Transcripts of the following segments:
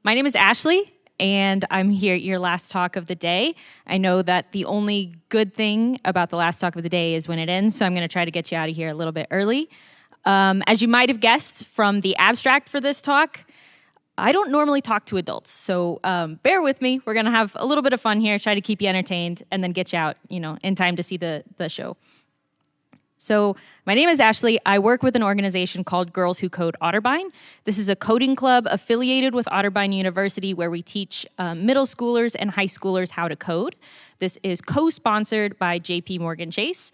My name is Ashley, and I'm here at your last talk of the day. I know that the only good thing about the last talk of the day is when it ends, so I'm going to try to get you out of here a little bit early. As you might have guessed from the abstract for this talk, I don't normally talk to adults, so bear with me. We're going to have a little bit of fun here, try to keep you entertained, and then get you out, in time to see the show. So my name is Ashley. I work with an organization called Girls Who Code Otterbein. This is a coding club affiliated with Otterbein University where we teach middle schoolers and high schoolers how to code. This is co-sponsored by JP Morgan Chase.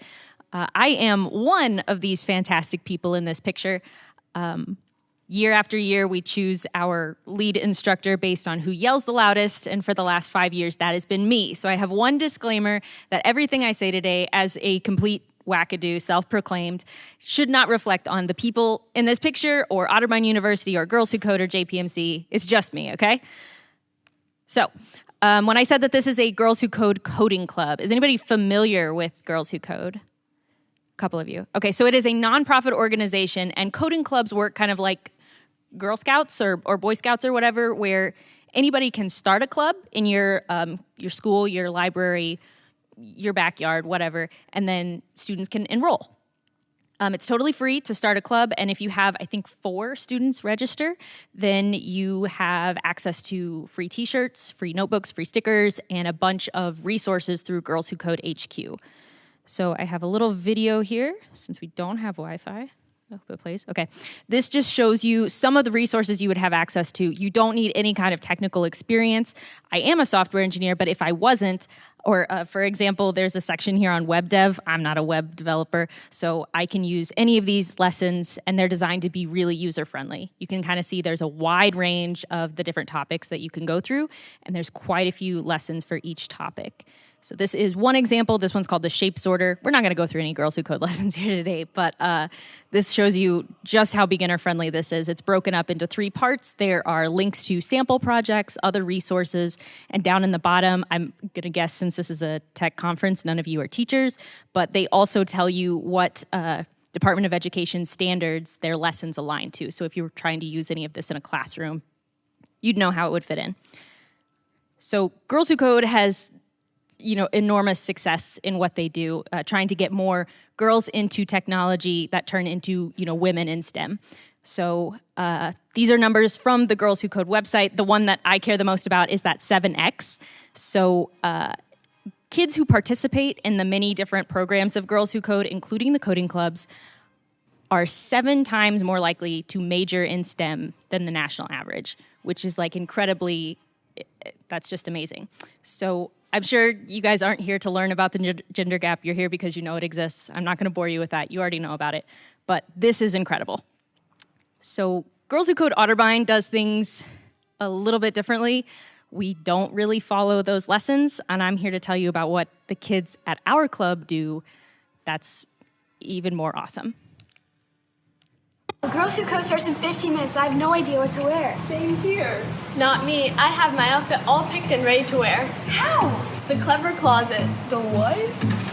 I am one of these fantastic people in this picture. Year after year, we choose our lead instructor based on who yells the loudest, and for the last 5 years, that has been me. So I have one disclaimer that everything I say today, as a complete wackadoo, self-proclaimed, should not reflect on the people in this picture or Otterbein University or Girls Who Code or JPMC. It's just me, okay? So when I said that this is a Girls Who Code coding club, is anybody familiar with Girls Who Code? A couple of you. Okay, so it is a nonprofit organization, and coding clubs work kind of like Girl Scouts or Boy Scouts or whatever, where anybody can start a club in your school, your library, your backyard, whatever, and then students can enroll. It's totally free to start a club, and if you have, I think, 4 students register, then you have access to free t-shirts, free notebooks, free stickers, and a bunch of resources through Girls Who Code HQ. So I have a little video here, since we don't have Wi-Fi. I hope it plays. Okay. This just shows you some of the resources you would have access to. You don't need any kind of technical experience. I am a software engineer, but if I wasn't, or for example, there's a section here on web dev. I'm not a web developer, so I can use any of these lessons, and they're designed to be really user-friendly. You can kind of see there's a wide range of the different topics that you can go through, and there's quite a few lessons for each topic. So this is one example. This one's called the shape sorter. We're not going to go through any Girls Who Code lessons here today, but this shows you just how beginner-friendly this is. It's broken up into 3 parts. There are links to sample projects, other resources, and down in the bottom, I'm going to guess since this is a tech conference, none of you are teachers, but they also tell you what Department of Education standards their lessons align to. So if you were trying to use any of this in a classroom, you'd know how it would fit in. So Girls Who Code has enormous success in what they do, trying to get more girls into technology that turn into, women in STEM. So these are numbers from the Girls Who Code website. The one that I care the most about is that 7X. So kids who participate in the many different programs of Girls Who Code, including the coding clubs, are 7 times more likely to major in STEM than the national average, which is incredibly, that's just amazing. So I'm sure you guys aren't here to learn about the gender gap. You're here because you know it exists. I'm not going to bore you with that. You already know about it. But this is incredible. So Girls Who Code Otterbein does things a little bit differently. We don't really follow those lessons, and I'm here to tell you about what the kids at our club do that's even more awesome. Girls Who Code starts in 15 minutes. I have no idea what to wear. Same here. Not me. I have my outfit all picked and ready to wear. How? The clever closet. The what?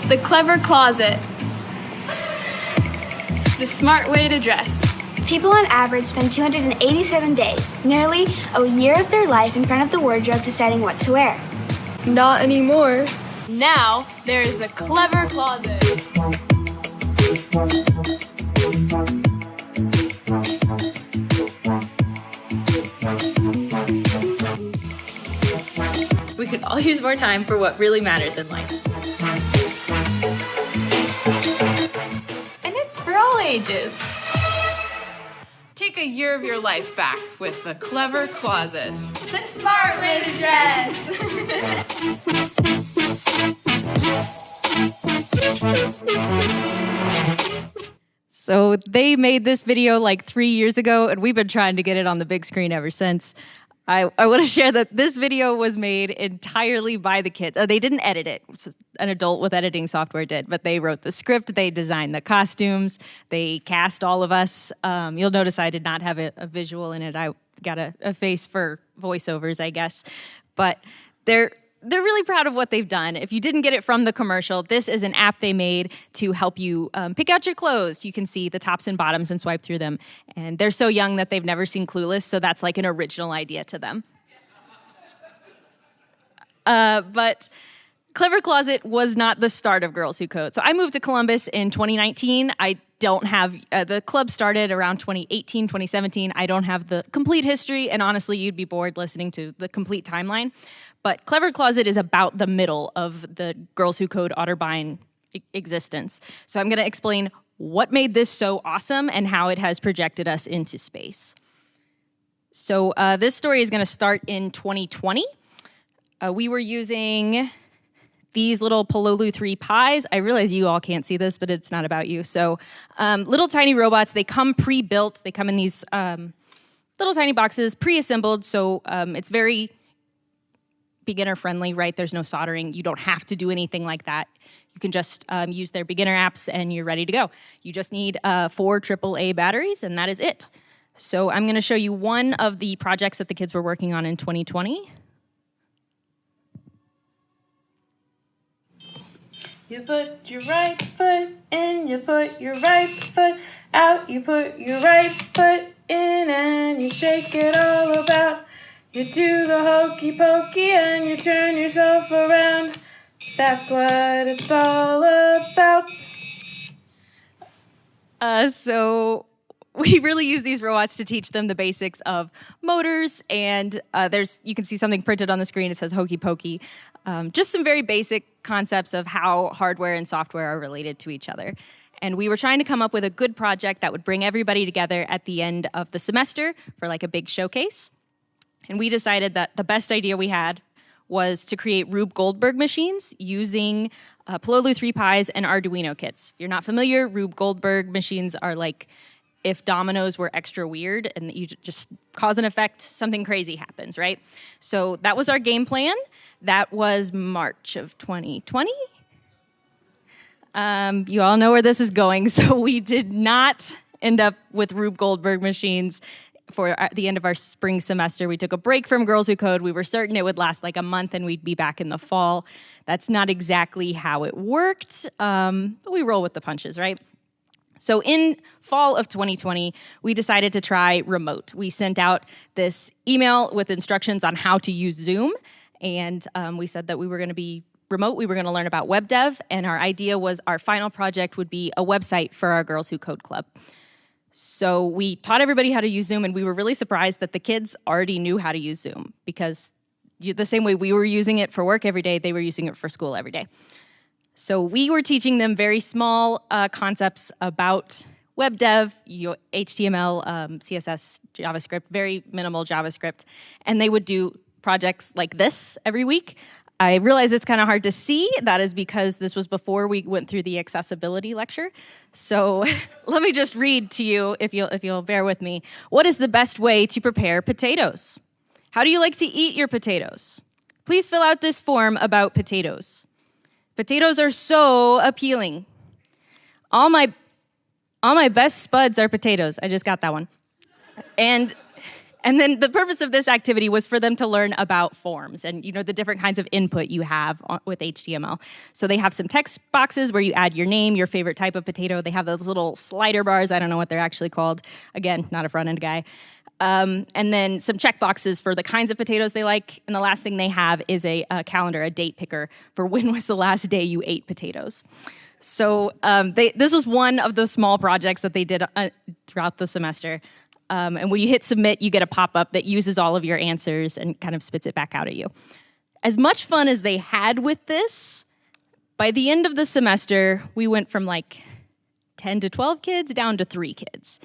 The clever closet. The smart way to dress. People on average spend 287 days, nearly a year of their life in front of the wardrobe deciding what to wear. Not anymore. Now there is the clever closet. We could all use more time for what really matters in life. And it's for all ages. Take a year of your life back with the clever closet. The smart way to dress. So they made this video 3 years ago, and we've been trying to get it on the big screen ever since. I want to share that this video was made entirely by the kids. They didn't edit it. An adult with editing software did, but they wrote the script, they designed the costumes, they cast all of us. You'll notice I did not have a visual in it. I got a face for voiceovers, I guess. But they're really proud of what they've done. If you didn't get it from the commercial, this is an app they made to help you pick out your clothes. You can see the tops and bottoms and swipe through them. And they're so young that they've never seen Clueless, so that's an original idea to them. But Clever Closet was not the start of Girls Who Code. So I moved to Columbus in 2019. I don't have, the club started around 2018, 2017. I don't have the complete history, and honestly, you'd be bored listening to the complete timeline. But Clever Closet is about the middle of the Girls Who Code Otterbein existence. So I'm going to explain what made this so awesome and how it has projected us into space. So this story is going to start in 2020. We were using these little Pololu 3 pies. I realize you all can't see this, but it's not about you. So little tiny robots, they come pre-built. They come in these little tiny boxes, pre-assembled. So it's very beginner friendly, right? There's no soldering. You don't have to do anything like that. You can just use their beginner apps and you're ready to go. You just need 4 AAA batteries and that is it. So I'm gonna show you one of the projects that the kids were working on in 2020. You put your right foot in, you put your right foot out, you put your right foot in and you shake it all about. You do the hokey pokey and you turn yourself around. That's what it's all about. So we really use these robots to teach them the basics of motors, and you can see something printed on the screen. It says hokey pokey. Just some very basic concepts of how hardware and software are related to each other. And we were trying to come up with a good project that would bring everybody together at the end of the semester for like a big showcase. And we decided that the best idea we had was to create Rube Goldberg machines using Pololu 3 pies and Arduino kits. If you're not familiar, Rube Goldberg machines are like if dominoes were extra weird and you just cause an effect, something crazy happens, right? So that was our game plan. That was March of 2020. You all know where this is going. So we did not end up with Rube Goldberg machines for the end of our spring semester. We took a break from Girls Who Code. We were certain it would last like a month and we'd be back in the fall. That's not exactly how it worked, but we roll with the punches, right? So in fall of 2020, we decided to try remote. We sent out this email with instructions on how to use Zoom, and we said that we were going to be remote. We were going to learn about web dev, and our idea was our final project would be a website for our Girls Who Code Club. So we taught everybody how to use Zoom, and we were really surprised that the kids already knew how to use Zoom, because the same way we were using it for work every day, they were using it for school every day. So we were teaching them very small concepts about web dev, HTML, CSS, JavaScript, very minimal JavaScript, and they would do projects like this every week. I realize it's kind of hard to see. That is because this was before we went through the accessibility lecture. So let me just read to you, if you'll bear with me. What is the best way to prepare potatoes? How do you like to eat your potatoes? Please fill out this form about potatoes. Potatoes are so appealing. All my best spuds are potatoes. I just got that one. And then the purpose of this activity was for them to learn about forms and the different kinds of input you have with HTML. So they have some text boxes where you add your name, your favorite type of potato. They have those little slider bars. I don't know what they're actually called. Again, not a front-end guy. And then some check boxes for the kinds of potatoes they like. And the last thing they have is a calendar, a date picker for when was the last day you ate potatoes. So this was one of the small projects that they did throughout the semester. And when you hit submit, you get a pop-up that uses all of your answers and kind of spits it back out at you. As much fun as they had with this, by the end of the semester, we went from like 10 to 12 kids down to 3 kids.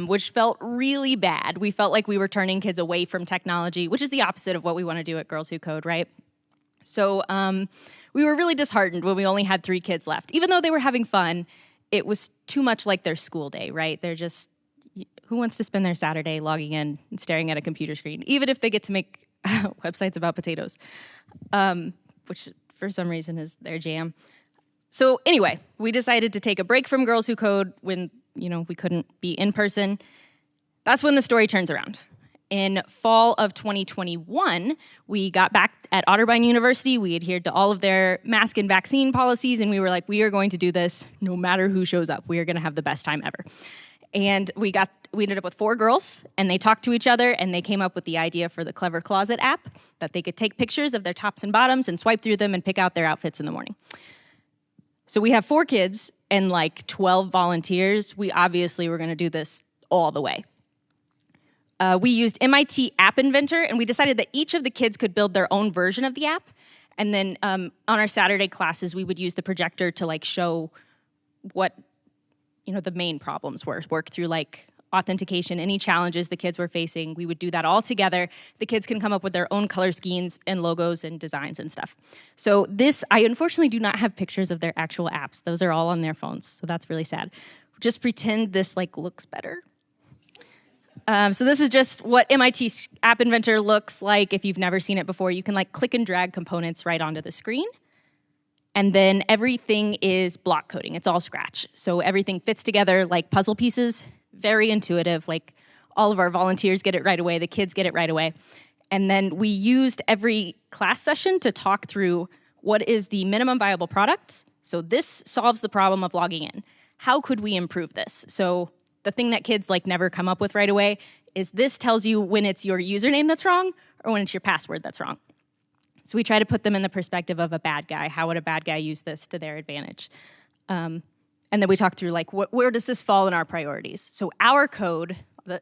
Which felt really bad. We felt like we were turning kids away from technology, which is the opposite of what we want to do at Girls Who Code, right? So we were really disheartened when we only had 3 kids left. Even though they were having fun, it was too much like their school day, right? They're just, who wants to spend their Saturday logging in and staring at a computer screen, even if they get to make websites about potatoes, which for some reason is their jam. So anyway, we decided to take a break from Girls Who Code when we couldn't be in person. That's when the story turns around. In fall of 2021, we got back at Otterbein University. We adhered to all of their mask and vaccine policies, and we were like, we are going to do this no matter who shows up. We are going to have the best time ever. And we ended up with 4 girls, and they talked to each other, and they came up with the idea for the Clever Closet app, that they could take pictures of their tops and bottoms and swipe through them and pick out their outfits in the morning. So we have 4 kids and like 12 volunteers. We obviously were gonna do this all the way. We used MIT App Inventor, and we decided that each of the kids could build their own version of the app. And then on our Saturday classes, we would use the projector to like show what the main problems were, work through like authentication, any challenges the kids were facing. We would do that all together. The kids can come up with their own color schemes and logos and designs and stuff. So I unfortunately do not have pictures of their actual apps. Those are all on their phones, so that's really sad. Just pretend this like looks better. So this is just what MIT App Inventor looks like if you've never seen it before. You can like click and drag components right onto the screen. And then everything is block coding. It's all Scratch. So everything fits together like puzzle pieces, very intuitive. Like all of our volunteers get it right away. The kids get it right away. And then we used every class session to talk through what is the minimum viable product. So this solves the problem of logging in. How could we improve this? So the thing that kids like never come up with right away is this tells you when it's your username that's wrong or when it's your password that's wrong. So we try to put them in the perspective of a bad guy. How would a bad guy use this to their advantage? And then we talk through like where does this fall in our priorities? So our code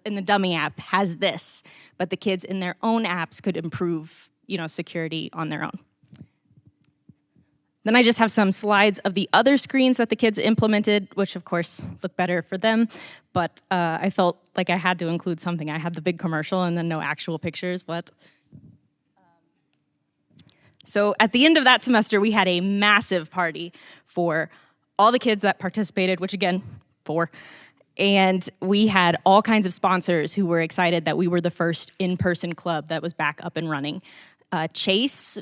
in the dummy app has this, but the kids in their own apps could improve, security on their own. Then I just have some slides of the other screens that the kids implemented, which of course look better for them, but I felt like I had to include something. I had the big commercial and then no actual pictures, but... So at the end of that semester, we had a massive party for all the kids that participated, which again, 4. And we had all kinds of sponsors who were excited that we were the first in-person club that was back up and running. Chase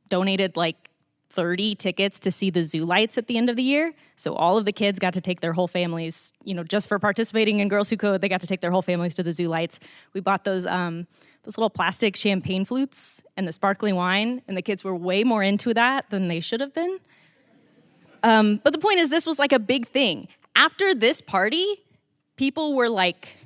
donated like 30 tickets to see the zoo lights at the end of the year. So all of the kids got to take their whole families, just for participating in Girls Who Code, they got to take their whole families to the zoo lights. We bought those little plastic champagne flutes and the sparkling wine, and the kids were way more into that than they should have been. But the point is, this was like a big thing. After this party, people were like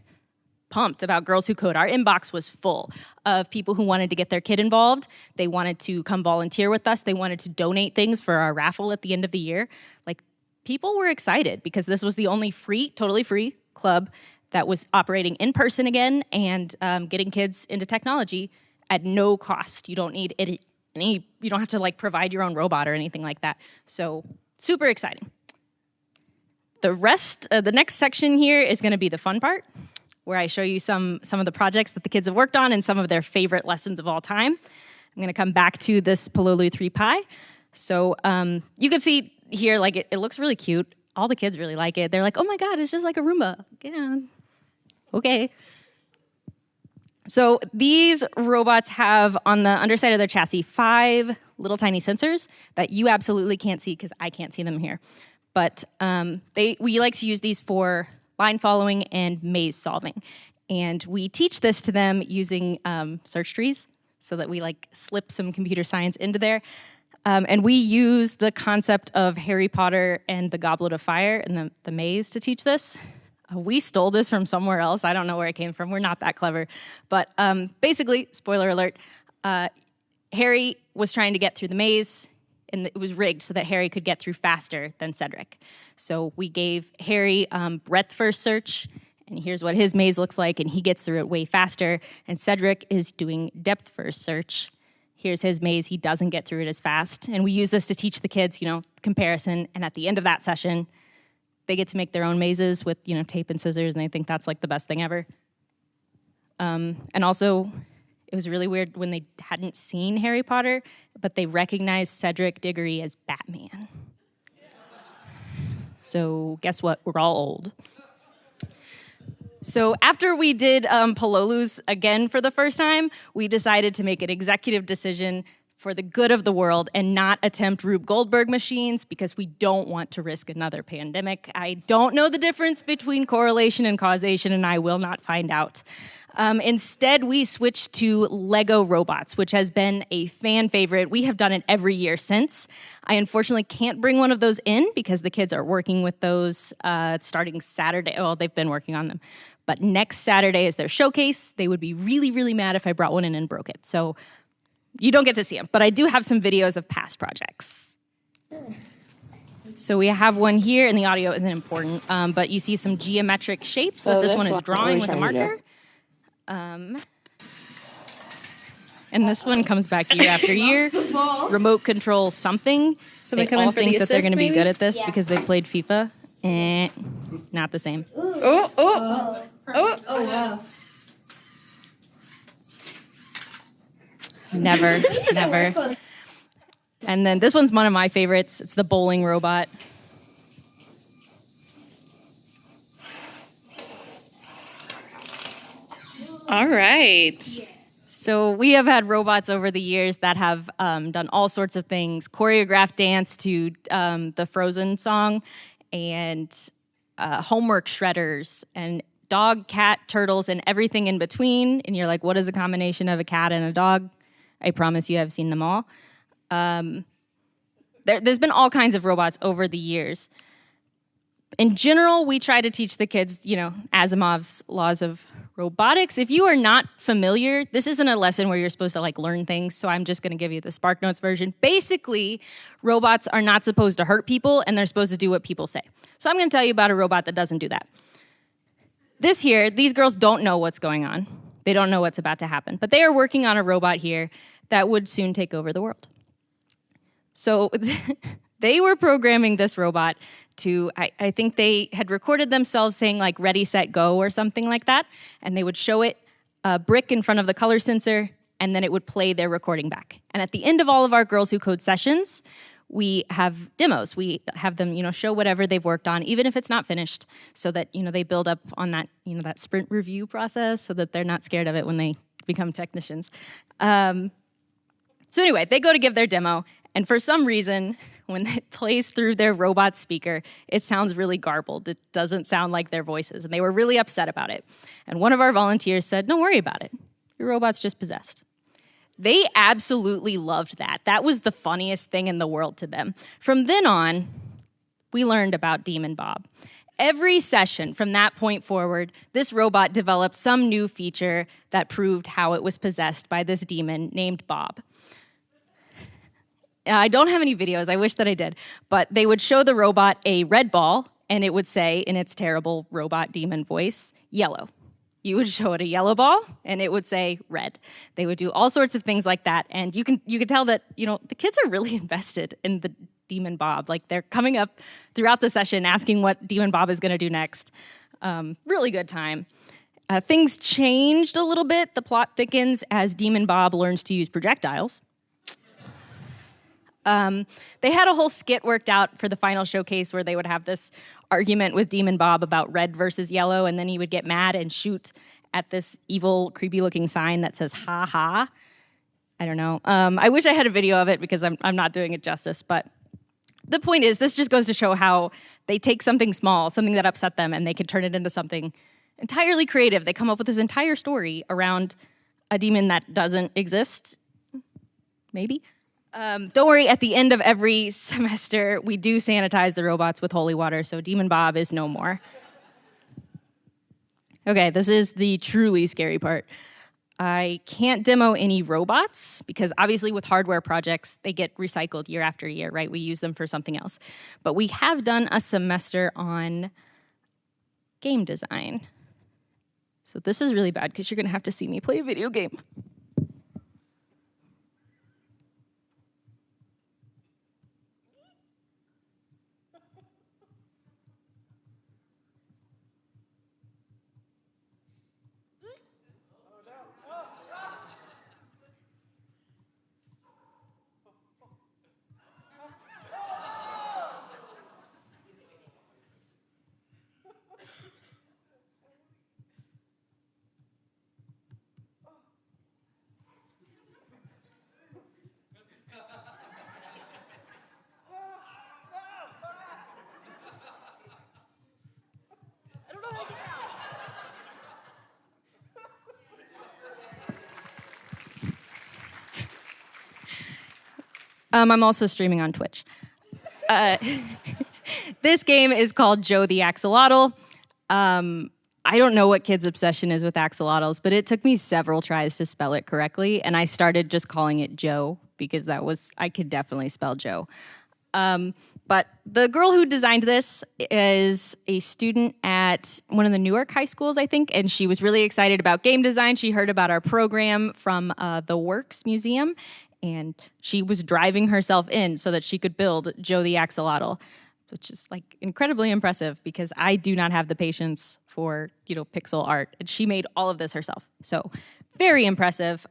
pumped about Girls Who Code. Our inbox was full of people who wanted to get their kid involved. They wanted to come volunteer with us. They wanted to donate things for our raffle at the end of the year. Like, people were excited because this was the only totally free club that was operating in person again and getting kids into technology at no cost. You don't need you don't have to like provide your own robot or anything like that. So super exciting. The next section here is going to be the fun part, where I show you some of the projects that the kids have worked on and some of their favorite lessons of all time. I'm going to come back to this Pololu 3 Pi. So you can see here, like it looks really cute. All the kids really like it. They're like, oh my God, it's just like a Roomba. Yeah, okay. So these robots have on the underside of their chassis 5 little tiny sensors that you absolutely can't see because I can't see them here. But we like to use these for line following and maze solving. And we teach this to them using search trees so that we like slip some computer science into there. And we use the concept of Harry Potter and the Goblet of Fire and the maze to teach this. We stole this from somewhere else. I don't know where it came from. We're not that clever. But basically, spoiler alert, Harry was trying to get through the maze, and it was rigged so that Harry could get through faster than Cedric. So we gave Harry breadth first search, and here's what his maze looks like, and he gets through it way faster. And Cedric is doing depth first search. Here's his maze. He doesn't get through it as fast. And we use this to teach the kids, comparison. And at the end of that session, they get to make their own mazes with, tape and scissors, and they think that's like the best thing ever. And also, it was really weird when they hadn't seen Harry Potter, but they recognized Cedric Diggory as Batman. So guess what? We're all old. So after we did Pololus again for the first time, we decided to make an executive decision for the good of the world and not attempt Rube Goldberg machines because we don't want to risk another pandemic. I don't know the difference between correlation and causation, and I will not find out. Instead, we switched to Lego robots, which has been a fan favorite. We have done it every year since. I unfortunately can't bring one of those in because the kids are working with those starting Saturday. Well, they've been working on them. But next Saturday is their showcase. They would be really, really mad if I brought one in and broke it. So you don't get to see them. But I do have some videos of past projects. So we have one here, and the audio isn't important. But you see some geometric shapes that this one is drawing with a marker. And this one comes back year after year. Remote control something. So they come all in for think the that they're going to be assist, good at this Yeah. because they played FIFA. Not the same. Oh, wow. Never. And then this one's one of my favorites. It's the bowling robot. All right. So we have had robots over the years that have done all sorts of things, choreographed dance to the Frozen song, and homework shredders, and dog, cat, turtles, and everything in between. And you're like, what is a combination of a cat and a dog? I promise you have seen them all. There's been all kinds of robots over the years. In general, we try to teach the kids, Asimov's laws of robotics. If you are not familiar, this isn't a lesson where you're supposed to learn things, so I'm just gonna give you the SparkNotes version. Basically, robots are not supposed to hurt people, and they're supposed to do what people say. So I'm gonna tell you about a robot that doesn't do that. These girls don't know what's going on. They don't know what's about to happen, but they are working on a robot here that would soon take over the world. So they were programming this robot to, I think they had recorded themselves saying ready, set, go or something like that. And they would show it a brick in front of the color sensor, and then it would play their recording back. And at the end of all of our Girls Who Code sessions, we have demos. We have them, show whatever they've worked on, even if it's not finished, so that, they build up on that, that sprint review process so that they're not scared of it when they become technicians. So anyway, they go to give their demo, and for some reason, when it plays through their robot speaker, it sounds really garbled. It doesn't sound like their voices, and they were really upset about it. And one of our volunteers said, don't worry about it. Your robot's just possessed. They absolutely loved that. That was the funniest thing in the world to them. From then on, we learned about Demon Bob. Every session from that point forward, this robot developed some new feature that proved how it was possessed by this demon named Bob. I don't have any videos, I wish that I did, but they would show the robot a red ball, and it would say, in its terrible robot demon voice, yellow. You would show it a yellow ball, and it would say red. They would do all sorts of things like that, and you could tell that, the kids are really invested in the Demon Bob. They're coming up throughout the session asking what Demon Bob is gonna do next. Really good time. Things changed a little bit. The plot thickens as Demon Bob learns to use projectiles. They had a whole skit worked out for the final showcase where they would have this argument with Demon Bob about red versus yellow, and then he would get mad and shoot at this evil, creepy-looking sign that says, ha ha. I don't know. I wish I had a video of it because I'm not doing it justice, but the point is, this just goes to show how they take something small, something that upset them, and they can turn it into something entirely creative. They come up with this entire story around a demon that doesn't exist, maybe. Don't worry, at the end of every semester, we do sanitize the robots with holy water, so Demon Bob is no more. Okay, this is the truly scary part. I can't demo any robots because obviously with hardware projects, they get recycled year after year, right? We use them for something else. But we have done a semester on game design. So this is really bad because you're gonna have to see me play a video game. I'm also streaming on Twitch. This game is called Joe the Axolotl. I don't know what kids' obsession is with axolotls, but it took me several tries to spell it correctly, and I started just calling it Joe because I could definitely spell Joe. But the girl who designed this is a student at one of the Newark high schools, I think, and she was really excited about game design. She heard about our program from the Works Museum, and she was driving herself in so that she could build Joe the Axolotl, which is like incredibly impressive because I do not have the patience for, pixel art. And she made all of this herself. So very impressive.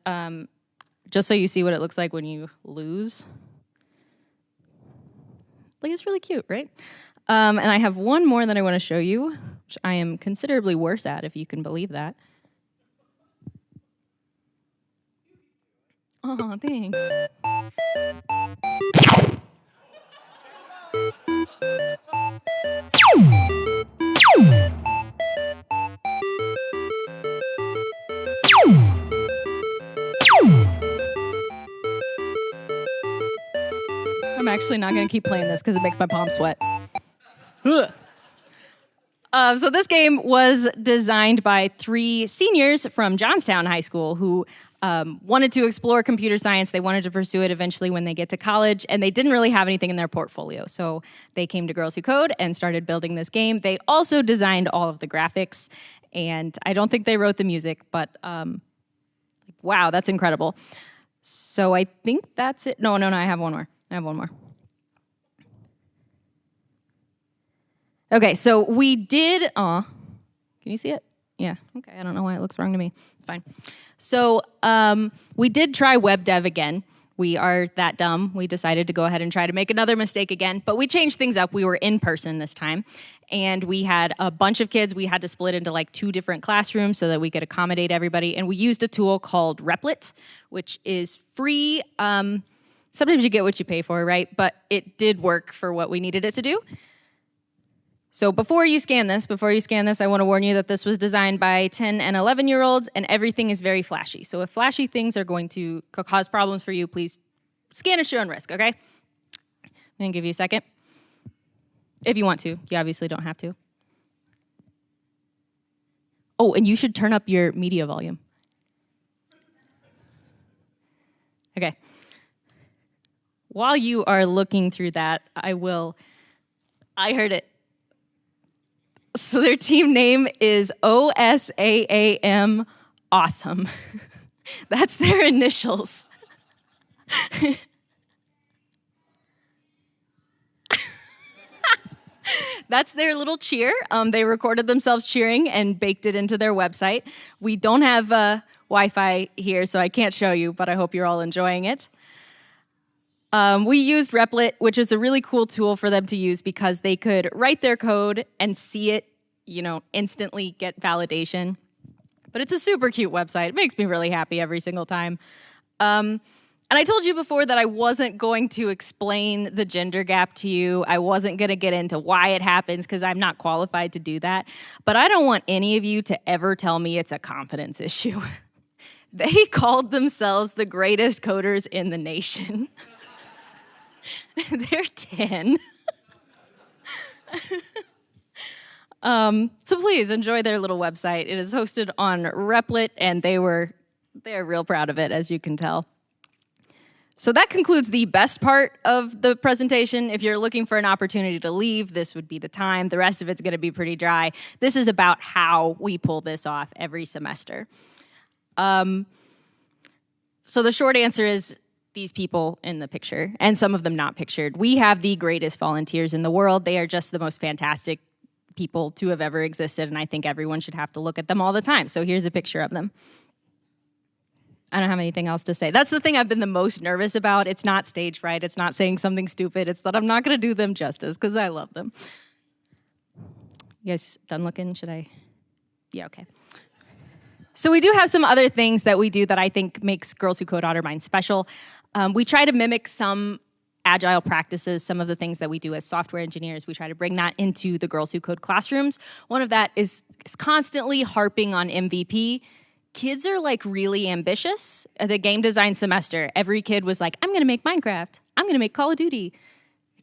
Just so you see what it looks like when you lose. Like, it's really cute, right? And I have one more that I want to show you, which I am considerably worse at, if you can believe that. Oh, thanks. I'm actually not going to keep playing this because it makes my palms sweat. So this game was designed by 3 seniors from Johnstown High School who wanted to explore computer science. They wanted to pursue it eventually when they get to college, and they didn't really have anything in their portfolio. So they came to Girls Who Code and started building this game. They also designed all of the graphics, and I don't think they wrote the music, but wow, that's incredible. So I think that's it. No, I have one more. Okay, so we did, can you see it? Yeah, okay, I don't know why it looks wrong to me. It's fine. So we did try web dev again. We are that dumb. We decided to go ahead and try to make another mistake again, but we changed things up. We were in person this time, and we had a bunch of kids. We had to split into like 2 different classrooms so that we could accommodate everybody, and we used a tool called Replit, which is free. Sometimes you get what you pay for, right? But it did work for what we needed it to do. So before you scan this, I want to warn you that this was designed by 10 and 11-year-olds, and everything is very flashy. So if flashy things are going to cause problems for you, please scan at your own risk, okay? I'm going to give you a second. If you want to. You obviously don't have to. Oh, and you should turn up your media volume. Okay. While you are looking through that, I heard it. So their team name is OSAAM Awesome. That's their initials. That's their little cheer. They recorded themselves cheering and baked it into their website. We don't have Wi-Fi here, so I can't show you, but I hope you're all enjoying it. We used Replit, which is a really cool tool for them to use because they could write their code and see it, instantly get validation. But it's a super cute website. It makes me really happy every single time. And I told you before that I wasn't going to explain the gender gap to you. I wasn't going to get into why it happens because I'm not qualified to do that. But I don't want any of you to ever tell me it's a confidence issue. They called themselves the greatest coders in the nation. They're 10. So please enjoy their little website. It is hosted on Replit, and they're real proud of it, as you can tell. So that concludes the best part of the presentation. If you're looking for an opportunity to leave, this would be the time. The rest of it's going to be pretty dry. This is about how we pull this off every semester. So the short answer is these people in the picture, and some of them not pictured. We have the greatest volunteers in the world. They are just the most fantastic people to have ever existed, and I think everyone should have to look at them all the time. So here's a picture of them. I don't have anything else to say. That's the thing I've been the most nervous about. It's not stage fright. It's not saying something stupid. It's that I'm not going to do them justice because I love them. You guys done looking? Should I? Yeah, okay. So we do have some other things that we do that I think makes Girls Who Code Otterbein special. We try to mimic some agile practices, some of the things that we do as software engineers. We try to bring that into the Girls Who Code classrooms. One of that is constantly harping on MVP. kids are like really ambitious. At the game design semester, every kid was like, I'm going to make Minecraft. I'm going to make Call of Duty.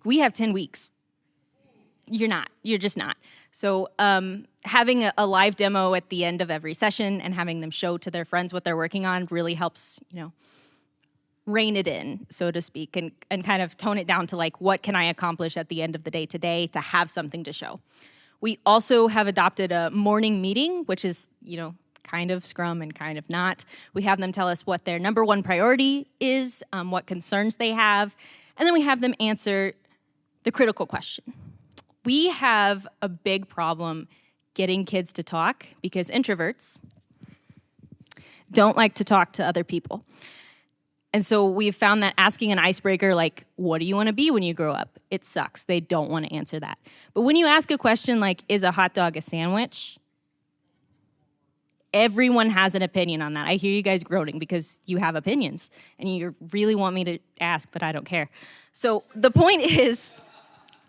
We have 10 weeks. You're not. You're just not. So having a live demo at the end of every session and having them show to their friends what they're working on really helps, rein it in, so to speak, and kind of tone it down to like, what can I accomplish at the end of the day today to have something to show. We also have adopted a morning meeting, which is, kind of Scrum and kind of not. We have them tell us what their number one priority is, what concerns they have, and then we have them answer the critical question. We have a big problem getting kids to talk because introverts don't like to talk to other people. And so we've found that asking an icebreaker like, what do you want to be when you grow up? It sucks. They don't want to answer that. But when you ask a question like, is a hot dog a sandwich? Everyone has an opinion on that. I hear you guys groaning because you have opinions and you really want me to ask, but I don't care. So the point is,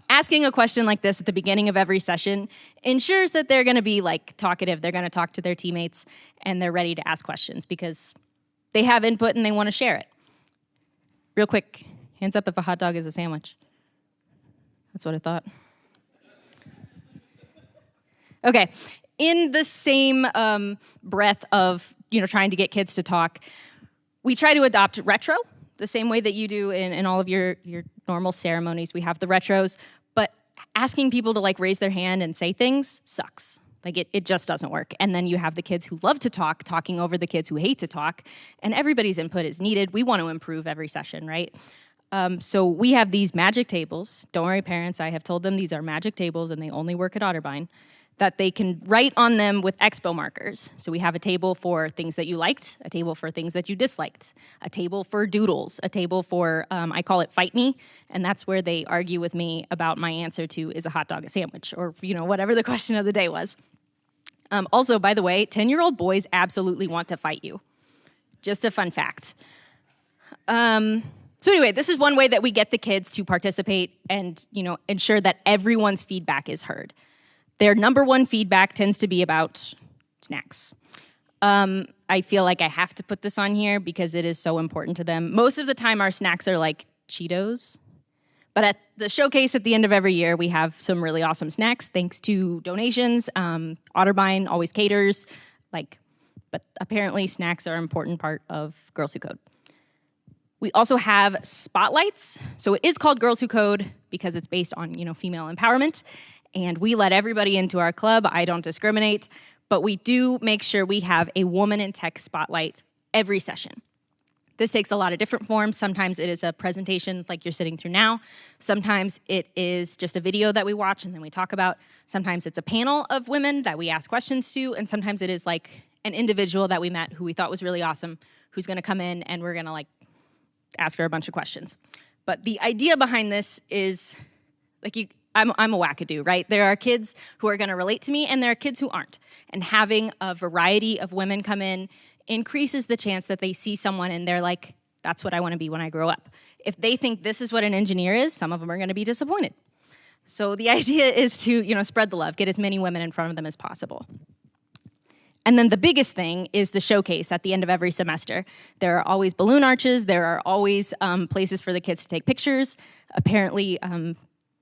asking a question like this at the beginning of every session ensures that they're going to be like talkative. They're going to talk to their teammates and they're ready to ask questions because they have input and they want to share it. Real quick, hands up if a hot dog is a sandwich. That's what I thought. Okay, in the same breath of trying to get kids to talk, we try to adopt retro, the same way that you do in all of your normal ceremonies. We have the retros, but asking people to like raise their hand and say things sucks. Like it just doesn't work. And then you have the kids who love to talk, talking over the kids who hate to talk, and everybody's input is needed. We want to improve every session, right? So we have these magic tables. Don't worry, parents, I have told them these are magic tables and they only work at Otterbein, that they can write on them with expo markers. So we have a table for things that you liked, a table for things that you disliked, a table for doodles, a table for, I call it fight me, and that's where they argue with me about my answer to is a hot dog a sandwich, or whatever the question of the day was. Also, by the way, 10-year-old boys absolutely want to fight you. Just a fun fact. So anyway, this is one way that we get the kids to participate and ensure that everyone's feedback is heard. Their number one feedback tends to be about snacks. I feel like I have to put this on here because it is so important to them. Most of the time, our snacks are like Cheetos. But at the showcase at the end of every year, we have some really awesome snacks, thanks to donations. Otterbein always caters, but apparently snacks are an important part of Girls Who Code. We also have spotlights. So it is called Girls Who Code because it's based on, female empowerment. And we let everybody into our club. I don't discriminate, but we do make sure we have a woman in tech spotlight every session. This takes a lot of different forms. Sometimes it is a presentation like you're sitting through now. Sometimes it is just a video that we watch and then we talk about. Sometimes it's a panel of women that we ask questions to. And sometimes it is like an individual that we met who we thought was really awesome, who's gonna come in and we're gonna ask her a bunch of questions. But the idea behind this is I'm a wackadoo, right? There are kids who are gonna relate to me and there are kids who aren't. And having a variety of women come in increases the chance that they see someone and they're like, that's what I wanna be when I grow up. If they think this is what an engineer is, some of them are gonna be disappointed. So the idea is to, spread the love, get as many women in front of them as possible. And then the biggest thing is the showcase at the end of every semester. There are always balloon arches, there are always places for the kids to take pictures. Apparently,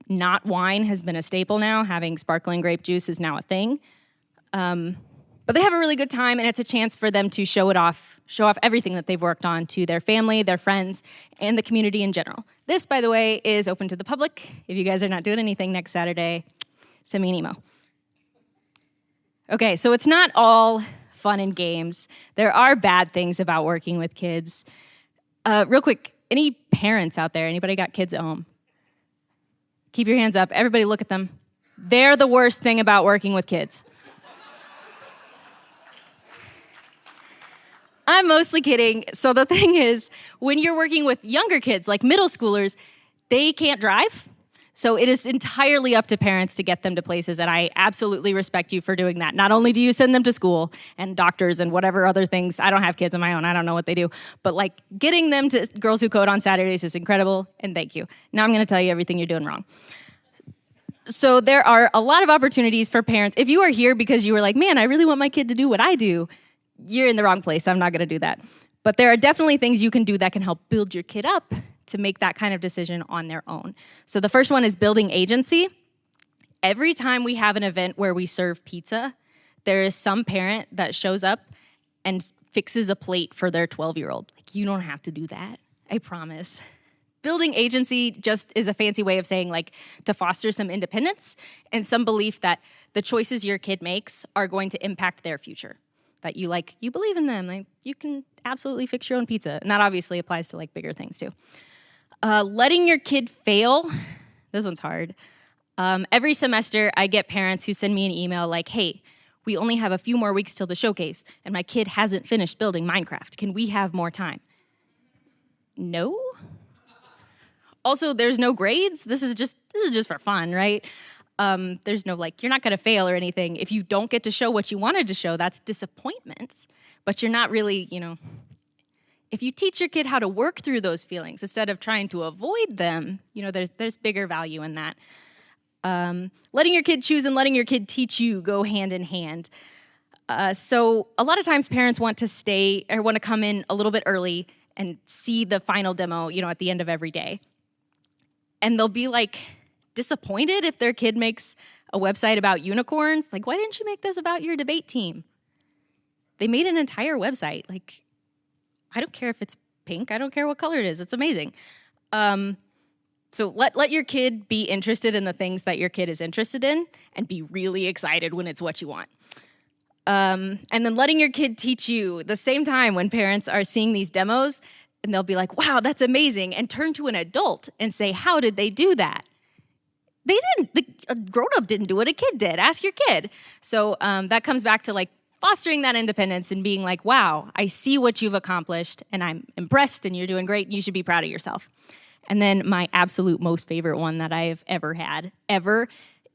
not wine has been a staple now. Having sparkling grape juice is now a thing. But they have a really good time, and it's a chance for them to show off everything that they've worked on to their family, their friends, and the community in general. This, by the way, is open to the public. If you guys are not doing anything next Saturday, send me an email. Okay, so it's not all fun and games. There are bad things about working with kids. Real quick, any parents out there? Anybody got kids at home? Keep your hands up. Everybody look at them. They're the worst thing about working with kids. I'm mostly kidding. So the thing is, when you're working with younger kids, like middle schoolers, they can't drive. So it is entirely up to parents to get them to places, and I absolutely respect you for doing that. Not only do you send them to school and doctors and whatever other things, I don't have kids of my own, I don't know what they do, but getting them to Girls Who Code on Saturdays is incredible, and thank you. Now I'm gonna tell you everything you're doing wrong. So there are a lot of opportunities for parents. If you are here because you were like, man, I really want my kid to do what I do, you're in the wrong place. I'm not going to do that. But there are definitely things you can do that can help build your kid up to make that kind of decision on their own. So the first one is building agency. Every time we have an event where we serve pizza, there is some parent that shows up and fixes a plate for their 12-year-old. Like, you don't have to do that, I promise. Building agency just is a fancy way of saying, like, to foster some independence and some belief that the choices your kid makes are going to impact their future. That you believe in them. Like, you can absolutely fix your own pizza. And that obviously applies to like bigger things too. Letting your kid fail. This one's hard. Every semester I get parents who send me an email like, hey, we only have a few more weeks till the showcase and my kid hasn't finished building Minecraft. Can we have more time? No. Also, there's no grades. This is just for fun, right? There's no you're not gonna fail or anything. If you don't get to show what you wanted to show, that's disappointment. But you're not really, if you teach your kid how to work through those feelings instead of trying to avoid them, there's bigger value in that. Letting your kid choose and letting your kid teach you go hand in hand. So a lot of times parents want to come in a little bit early and see the final demo, at the end of every day. And they'll be disappointed if their kid makes a website about unicorns. Like, why didn't you make this about your debate team? They made an entire website. I don't care if it's pink. I don't care what color it is. It's amazing. So let your kid be interested in the things that your kid is interested in and be really excited when it's what you want. And then letting your kid teach you the same time when parents are seeing these demos and they'll be like, wow, that's amazing, and turn to an adult and say, how did they do that? They didn't. A grown-up didn't do it. A kid did. Ask your kid. So that comes back to fostering that independence and being like, wow, I see what you've accomplished and I'm impressed and you're doing great. You should be proud of yourself. And then my absolute most favorite one that I've ever had,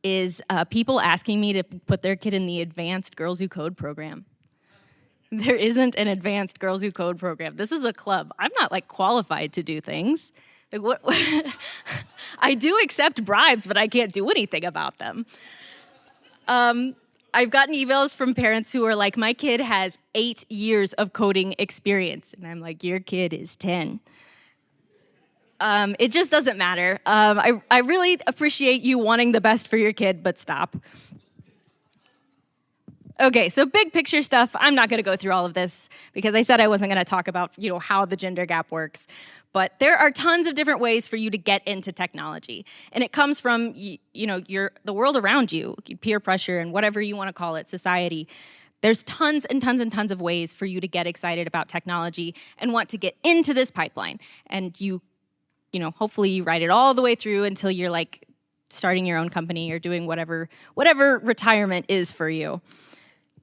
is people asking me to put their kid in the advanced Girls Who Code program. There isn't an advanced Girls Who Code program. This is a club. I'm not qualified to do things. What? I do accept bribes, but I can't do anything about them. I've gotten emails from parents who are like, my kid has 8 years of coding experience. And I'm like, your kid is 10. It just doesn't matter. I really appreciate you wanting the best for your kid, but stop. Okay, so big picture stuff. I'm not going to go through all of this because I said I wasn't going to talk about, how the gender gap works. But there are tons of different ways for you to get into technology. And it comes from, the world around you, peer pressure and whatever you want to call it, society. There's tons and tons and tons of ways for you to get excited about technology and want to get into this pipeline. And hopefully you ride it all the way through until you're starting your own company or doing whatever retirement is for you.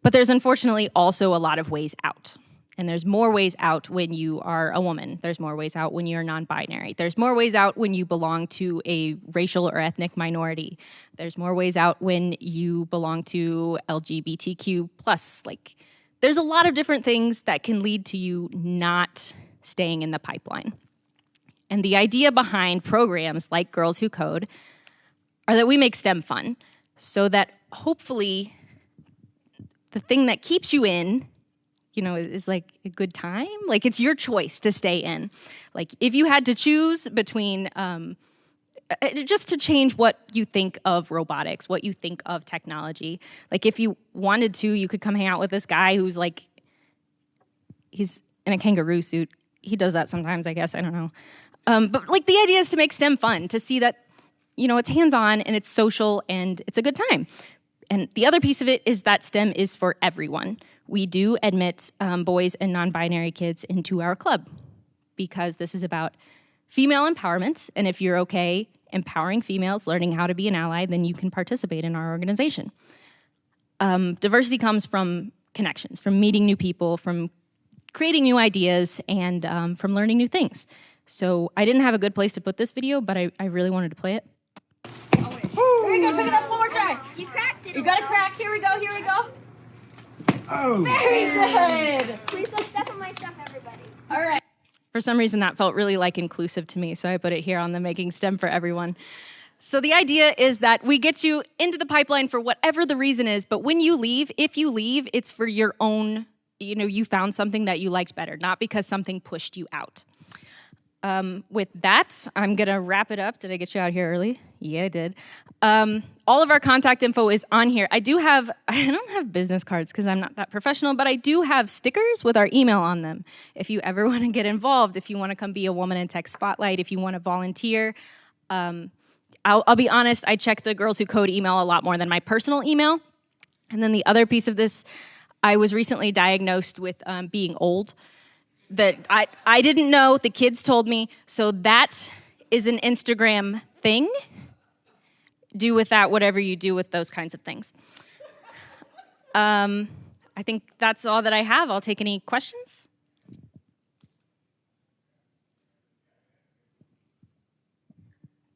But there's unfortunately also a lot of ways out. And there's more ways out when you are a woman. There's more ways out when you're non-binary. There's more ways out when you belong to a racial or ethnic minority. There's more ways out when you belong to LGBTQ+. There's a lot of different things that can lead to you not staying in the pipeline. And the idea behind programs like Girls Who Code are that we make STEM fun so that hopefully the thing that keeps you in, is a good time. It's your choice to stay in. If you had to choose between, just to change what you think of robotics, what you think of technology. If you wanted to, you could come hang out with this guy who's he's in a kangaroo suit. He does that sometimes, I guess. I don't know. But the idea is to make STEM fun, to see that, it's hands-on and it's social and it's a good time. And the other piece of it is that STEM is for everyone. We do admit boys and non-binary kids into our club because this is about female empowerment. And if you're okay empowering females, learning how to be an ally, then you can participate in our organization. Diversity comes from connections, from meeting new people, from creating new ideas, and from learning new things. So I didn't have a good place to put this video, but I really wanted to play it. Here we go, pick it up one more time. You cracked it. You got it cracked. Here we go, here we go. Oh. Very good. Please don't step on my stuff, everybody. All right. For some reason, that felt really inclusive to me, so I put it here on the Making STEM for Everyone. So the idea is that we get you into the pipeline for whatever the reason is, but when you leave, if you leave, it's for your own you found something that you liked better, not because something pushed you out. With that, I'm going to wrap it up. Did I get you out here early? Yeah, I did. All of our contact info is on here. I don't have business cards because I'm not that professional, but I do have stickers with our email on them. If you ever want to get involved, if you want to come be a Woman in Tech Spotlight, if you want to volunteer, I'll be honest, I check the Girls Who Code email a lot more than my personal email. And then the other piece of this, I was recently diagnosed with being old. That I didn't know, the kids told me, so that is an Instagram thing. Do with that whatever you do with those kinds of things. I think that's all that I have. I'll take any questions.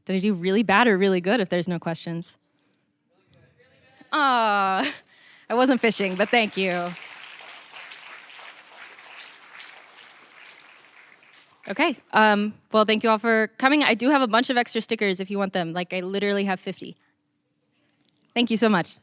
Did I do really bad or really good if there's no questions? Aw, I wasn't fishing, but thank you. Okay, well, thank you all for coming. I do have a bunch of extra stickers if you want them. Like, I literally have 50. Thank you so much.